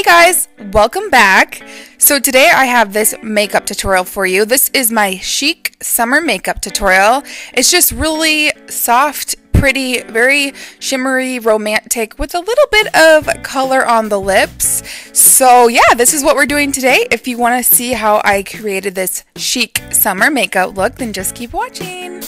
Guys, welcome back. So today I have this makeup tutorial for you. This is my Chic summer makeup tutorial. It's just really soft, pretty, very shimmery, romantic with a little bit of color on the lips. So yeah, this is what we're doing today. If you want to see how I created this chic summer makeup look, then just keep watching.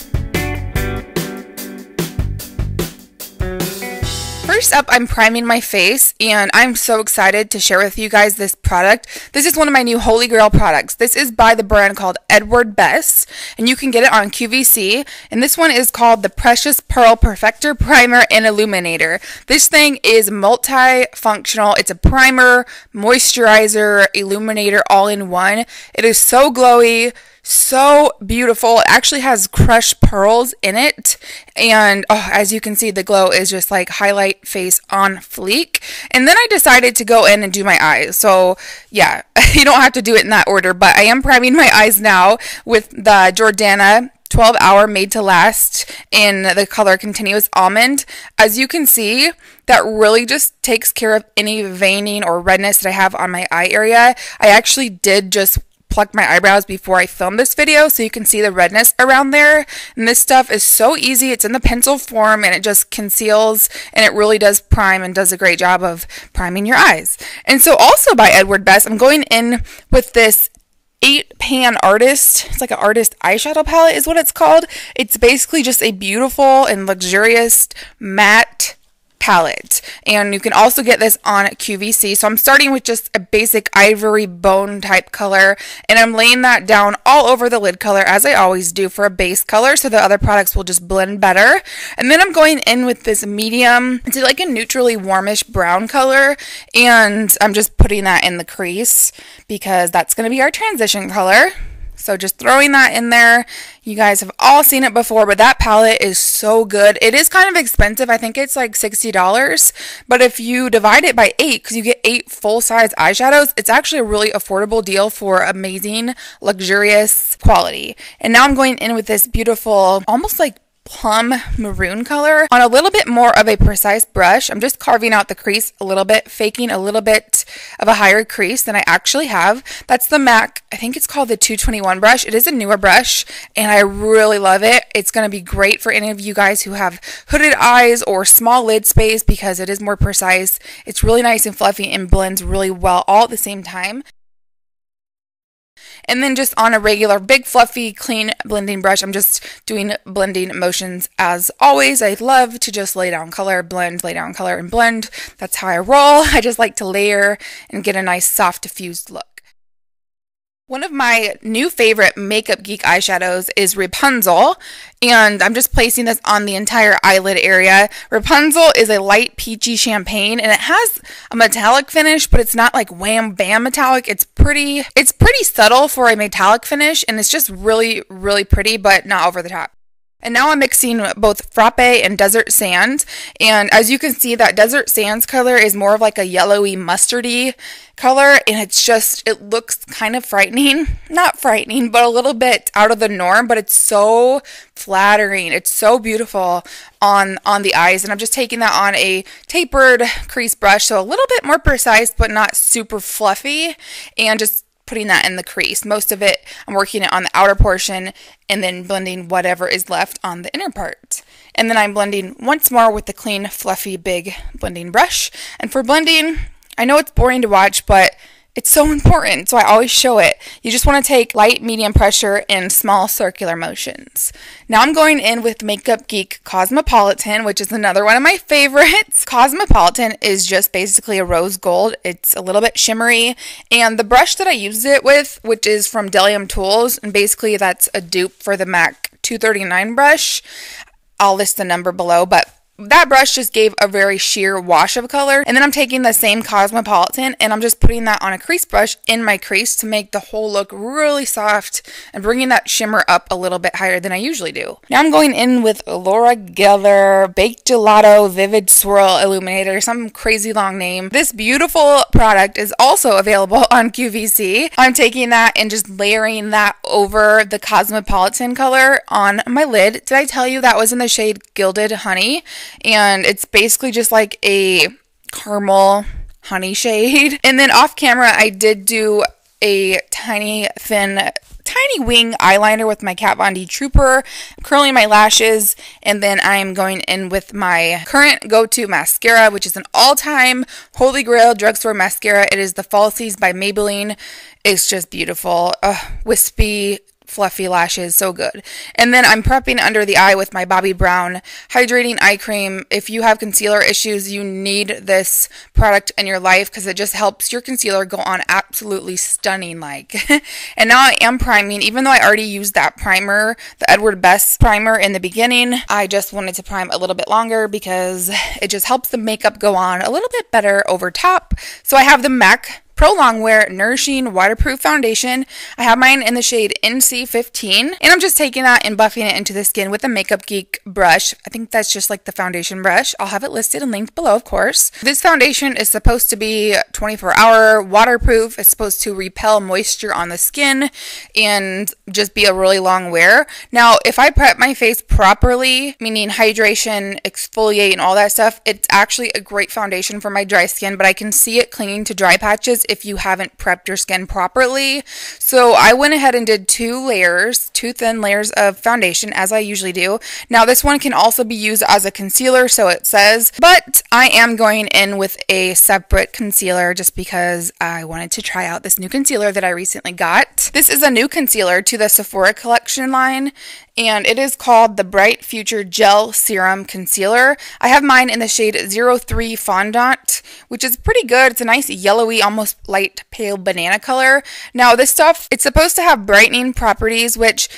First up, I'm priming my face, and I'm so excited to share with you guys this product. This is one of my new holy grail products. This is by the brand called Edward Bess, and you can get it on QVC, and this one is called the Precious Pearl Perfector Primer and Illuminator. This thing is multi-functional. It's a primer, moisturizer, illuminator all in one. It is so glowy, so beautiful. It actually has crushed pearls in it, and as you can see, the glow is just like highlight face on fleek. And then I decided to go in and do my eyes. So yeah, you don't have to do it in that order, but I am priming my eyes now with the Jordana 12-hour Made to Last in the color Continuous Almond. As you can see, that really just takes care of any veining or redness that I have on my eye area. I actually did just pluck my eyebrows before I filmed this video, so you can see the redness around there. And this stuff is so easy. It's in the pencil form, and it just conceals, and it really does prime and does a great job of priming your eyes. And so also by Edward Bess, I'm going in with this 8-pan artist. It's like an artist eyeshadow palette is what it's called. It's basically just a beautiful and luxurious matte palette, and you can also get this on QVC. So I'm starting with just a basic ivory bone type color, and I'm laying that down all over the lid color as I always do for a base color, so the other products will just blend better. And then I'm going in with this medium, it's like a neutrally warmish brown color, and I'm just putting that in the crease because that's going to be our transition color. So just throwing that in there. You guys have all seen it before, but that palette is so good. It is kind of expensive. I think it's like $60, but if you divide it by 8, because you get 8 full-size eyeshadows, it's actually a really affordable deal for amazing, luxurious quality. And now I'm going in with this beautiful, almost like plum maroon color on a little bit more of a precise brush. I'm just carving out the crease a little bit, faking a little bit of a higher crease than I actually have. That's the MAC, I think it's called the 221 brush. It is a newer brush, and I really love it. It's going to be great for any of you guys who have hooded eyes or small lid space because it is more precise. It's really nice and fluffy and blends really well all at the same time. And then just on a regular, big, fluffy, clean blending brush, I'm just doing blending motions as always. I love to just lay down color, blend, lay down color, and blend. That's how I roll. I just like to layer and get a nice, soft, diffused look. One of my new favorite Makeup Geek eyeshadows is Rapunzel, and I'm just placing this on the entire eyelid area. Rapunzel is a light peachy champagne, and it has a metallic finish, but it's not like wham bam metallic. It's pretty subtle for a metallic finish, and it's just really, really pretty, but not over the top. And now I'm mixing both Frappe and Desert Sands, and as you can see, that Desert Sands color is more of like a yellowy mustardy color, and it looks kind of frightening. Not frightening, but a little bit out of the norm, but it's so flattering. It's so beautiful on the eyes, and I'm just taking that on a tapered crease brush, so a little bit more precise, but not super fluffy, and just putting that in the crease. Most of it, I'm working it on the outer portion and then blending whatever is left on the inner part. And then I'm blending once more with the clean, fluffy, big blending brush. And for blending, I know it's boring to watch, but it's so important, so I always show it. You just want to take light, medium pressure and small circular motions. Now I'm going in with Makeup Geek Cosmopolitan, which is another one of my favorites. Cosmopolitan is just basically a rose gold. It's a little bit shimmery, and the brush that I use it with, which is from Delium Tools, and basically that's a dupe for the MAC 239 brush. I'll list the number below, but that brush just gave a very sheer wash of color. And then I'm taking the same Cosmopolitan and I'm just putting that on a crease brush in my crease to make the whole look really soft and bringing that shimmer up a little bit higher than I usually do. Now I'm going in with Laura Geller Baked Gelato Vivid Swirl Illuminator, some crazy long name. This beautiful product is also available on QVC. I'm taking that and just layering that over the Cosmopolitan color on my lid. Did I tell you that was in the shade Gilded Honey? And it's basically just like a caramel honey shade. And then off camera, I did do a tiny wing eyeliner with my Kat Von D Trooper. I'm curling my lashes, and then I'm going in with my current go-to mascara, which is an all-time holy grail drugstore mascara. It is the Falsies by Maybelline. It's just beautiful. Wispy, fluffy lashes, so good. And then I'm prepping under the eye with my Bobbi Brown hydrating eye cream. If you have concealer issues, you need this product in your life because it just helps your concealer go on absolutely stunning like. And now I am priming, even though I already used that primer, the Edward Best primer in the beginning. I just wanted to prime a little bit longer because it just helps the makeup go on a little bit better over top. So I have the MAC Pro Longwear Nourishing Waterproof Foundation. I have mine in the shade NC15, and I'm just taking that and buffing it into the skin with a Makeup Geek brush. I think that's just like the foundation brush. I'll have it listed and linked below, of course. This foundation is supposed to be 24-hour waterproof. It's supposed to repel moisture on the skin and just be a really long wear. Now, if I prep my face properly, meaning hydration, exfoliate, and all that stuff, it's actually a great foundation for my dry skin, but I can see it clinging to dry patches if you haven't prepped your skin properly. So I went ahead and did two thin layers of foundation, as I usually do. Now this one can also be used as a concealer, so it says, but I am going in with a separate concealer just because I wanted to try out this new concealer that I recently got. This is a new concealer to the Sephora collection line, and it is called the Bright Future Gel Serum Concealer. I have mine in the shade 03 Fondant, which is pretty good. It's a nice yellowy, almost light pale banana color. Now this stuff, it's supposed to have brightening properties, which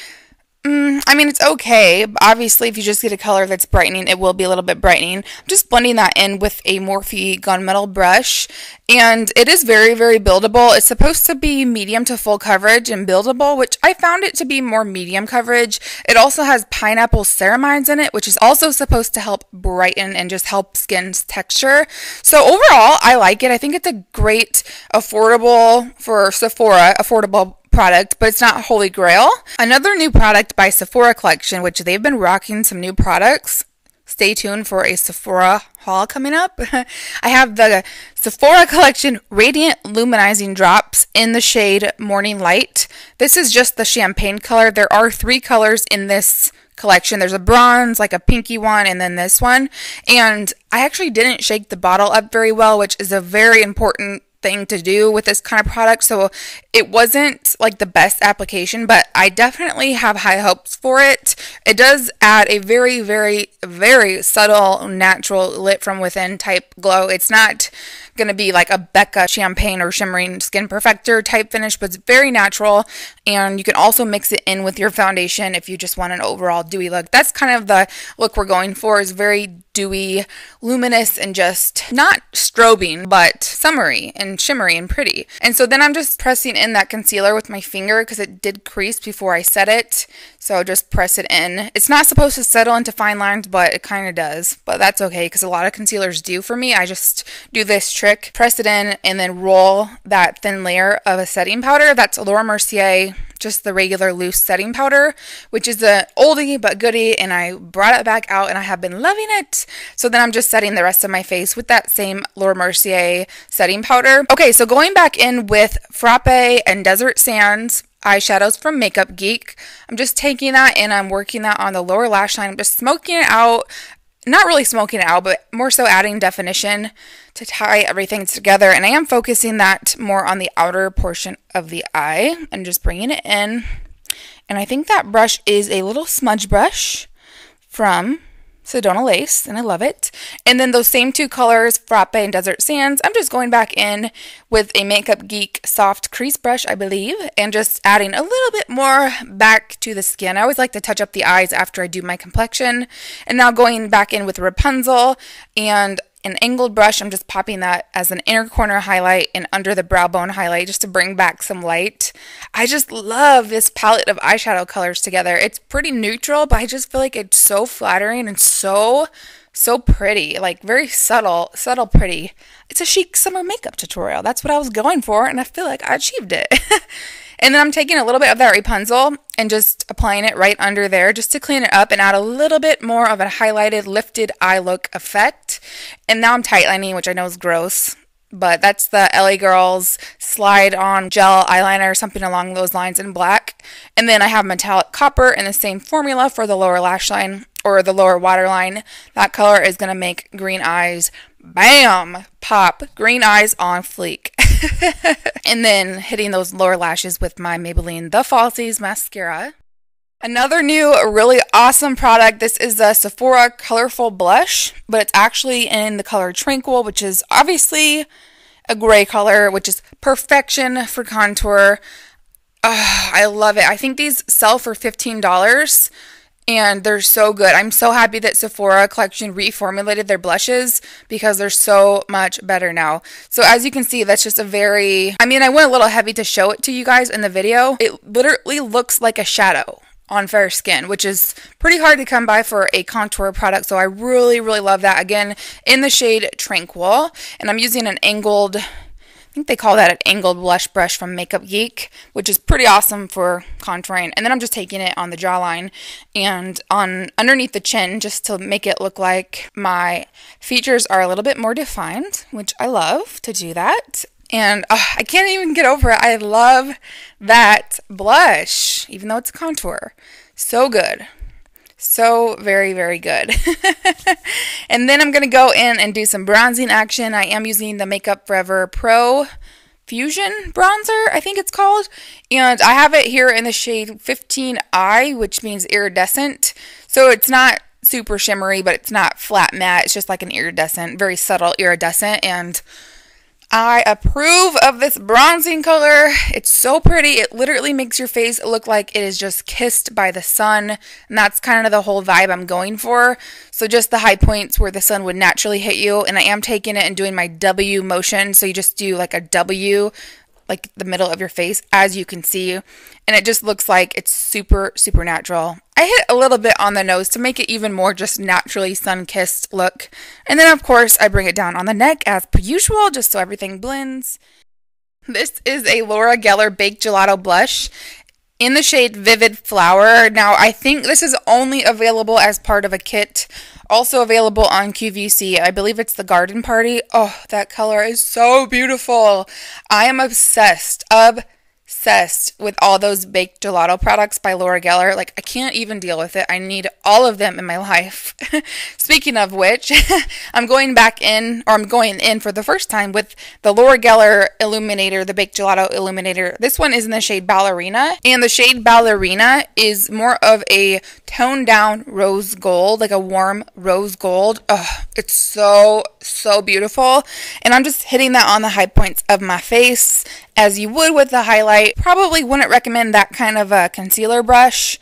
I mean, it's okay. Obviously, if you just get a color that's brightening, it will be a little bit brightening. I'm just blending that in with a Morphe gunmetal brush, and it is very, very buildable. It's supposed to be medium to full coverage and buildable, which I found it to be more medium coverage. It also has pineapple ceramides in it, which is also supposed to help brighten and just help skin's texture. So overall, I like it. I think it's a great, affordable, for Sephora, affordable product, but it's not holy grail. Another new product by Sephora collection, which they've been rocking some new products. Stay tuned for a Sephora haul coming up. I have the Sephora collection Radiant Luminizing Drops in the shade Morning Light. This is just the champagne color. There are 3 colors in this collection. There's a bronze, like a pinky one, and then this one. And I actually didn't shake the bottle up very well, which is a very important thing to do with this kind of product, so it wasn't like the best application, but I definitely have high hopes for it. It does add a very, very, very subtle, natural lit from within type glow. It's not going to be like a Becca champagne or shimmering skin perfector type finish, but it's very natural, and you can also mix it in with your foundation if you just want an overall dewy look. That's kind of the look we're going for, is very dewy, luminous, and just not strobing, but summery and shimmery and pretty. And so then I'm just pressing in that concealer with my finger because it did crease before I set it. So just press it in. It's not supposed to settle into fine lines, but it kind of does. But that's okay because a lot of concealers do for me. I just do this trick, press it in, and then roll that thin layer of a setting powder. That's Laura Mercier, just the regular loose setting powder, which is a oldie but goodie, and I brought it back out and I have been loving it. So then I'm just setting the rest of my face with that same Laura Mercier setting powder. Okay, so going back in with Frappe and Desert Sands eyeshadows from Makeup Geek. I'm just taking that and I'm working that on the lower lash line. I'm just smoking it out. Not really smoking it out, but more so adding definition to tie everything together. And I am focusing that more on the outer portion of the eye and just bringing it in. And I think that brush is a little smudge brush from Sedona Lace, and I love it. And then those same 2 colors, Frappe and Desert Sands, I'm just going back in with a Makeup Geek soft crease brush, I believe, and just adding a little bit more back to the skin. I always like to touch up the eyes after I do my complexion. And now going back in with Rapunzel and an angled brush, I'm just popping that as an inner corner highlight and under the brow bone highlight just to bring back some light. I just love this palette of eyeshadow colors together. It's pretty neutral, but I just feel like it's so flattering and so pretty, like very subtle pretty. It's a chic summer makeup tutorial. That's what I was going for, and I feel like I achieved it. And then I'm taking a little bit of that Rapunzel and just applying it right under there just to clean it up and add a little bit more of a highlighted, lifted eye look effect. And now I'm tightlining, which I know is gross. but that's the LA Girls Slide On Gel Eyeliner or something along those lines in black. And then I have metallic copper in the same formula for the lower lash line or the lower waterline. That color is going to make green eyes, bam, pop, green eyes on fleek. And then hitting those lower lashes with my Maybelline The Falsies mascara. Another new really awesome product. This is the Sephora Colorful Blush, but it's actually in the color Tranquil, which is obviously a gray color, which is perfection for contour. I love it. I think these sell for $15 and they're so good. I'm so happy that Sephora Collection reformulated their blushes because they're so much better now. So as you can see, that's just a very, I mean, I went a little heavy to show it to you guys in the video. It literally looks like a shadow on fair skin, which is pretty hard to come by for a contour product. So I really, really love that. Again, in the shade Tranquil, and I'm using an angled, I think they call that an angled blush brush from Makeup Geek, which is pretty awesome for contouring. And then I'm just taking it on the jawline and on underneath the chin just to make it look like my features are a little bit more defined, which I love to do that. And I can't even get over it. I love that blush, even though it's a contour. So good. So very, very good. And then I'm going to go in and do some bronzing action. I am using the Makeup Forever Pro Fusion Bronzer, I think it's called. And I have it here in the shade 15i, which means iridescent. So it's not super shimmery, but it's not flat matte. It's just like an iridescent, very subtle iridescent. And I approve of this bronzing color. It's so pretty. It literally makes your face look like it is just kissed by the sun. And that's kind of the whole vibe I'm going for. So just the high points where the sun would naturally hit you. And I am taking it and doing my W motion. So you just do like a W, like the middle of your face, as you can see. And it just looks like it's super, super natural. I hit a little bit on the nose to make it even more just naturally sun-kissed look. And then, of course, I bring it down on the neck as per usual, just so everything blends. This is a Laura Geller Baked Gelato Blush in the shade Vivid Flower. Now, I think this is only available as part of a kit. Also available on QVC. I believe it's the Garden Party. Oh, that color is so beautiful. I am obsessed with all those baked gelato products by Laura Geller. Like, I can't even deal with it. I need all of them in my life. Speaking of which, I'm going in for the first time with the Laura Geller Illuminator, the Baked Gelato Illuminator. This one is in the shade Ballerina, and the shade Ballerina is more of a toned down rose gold, like a warm rose gold. Oh, it's so, so beautiful. And I'm just hitting that on the high points of my face, as you would with the highlight. Probably wouldn't recommend that kind of a concealer brush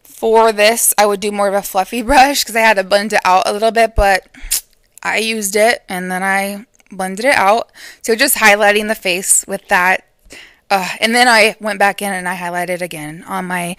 for this. I would do more of a fluffy brush because I had to blend it out a little bit, but I used it and then I blended it out. So just highlighting the face with that. And then I went back in and I highlighted again on my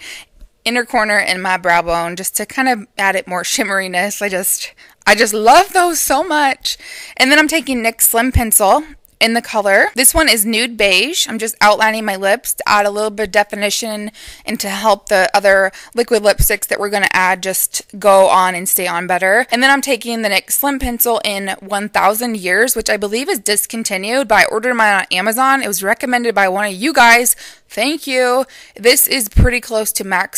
inner corner and my brow bone just to kind of add it more shimmeriness. I just love those so much. And then I'm taking NYX Slim Pencil in the color. This one is Nude Beige. I'm just outlining my lips to add a little bit of definition and to help the other liquid lipsticks that we're going to add just go on and stay on better. And then I'm taking the NYX Slim Pencil in 1000 Years, which I believe is discontinued, but I ordered mine on Amazon. It was recommended by one of you guys. Thank you. This is pretty close to MAC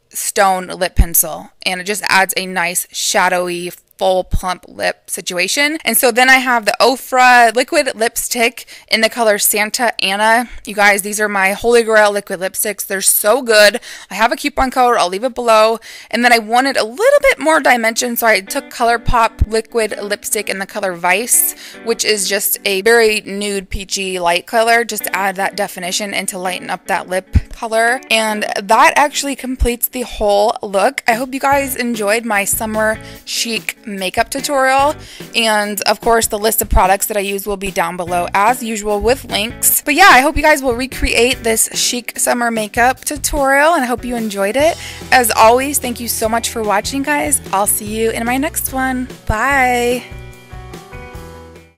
Stone lip pencil, and it just adds a nice shadowy full plump lip situation. And so then I have the Ofra liquid lipstick in the color Santa Ana. You guys, these are my holy grail liquid lipsticks. They're so good. I have a coupon code. I'll leave it below. And then I wanted a little bit more dimension, so I took ColourPop liquid lipstick in the color Vice, which is just a very nude peachy light color, just to add that definition and to lighten up that lip color. And that actually completes the whole look. I hope you guys enjoyed my summer chic makeup tutorial, and of course the list of products that I use will be down below as usual with links. But yeah, I hope you guys will recreate this chic summer makeup tutorial, and I hope you enjoyed it. As always, thank you so much for watching, guys. I'll see you in my next one. Bye.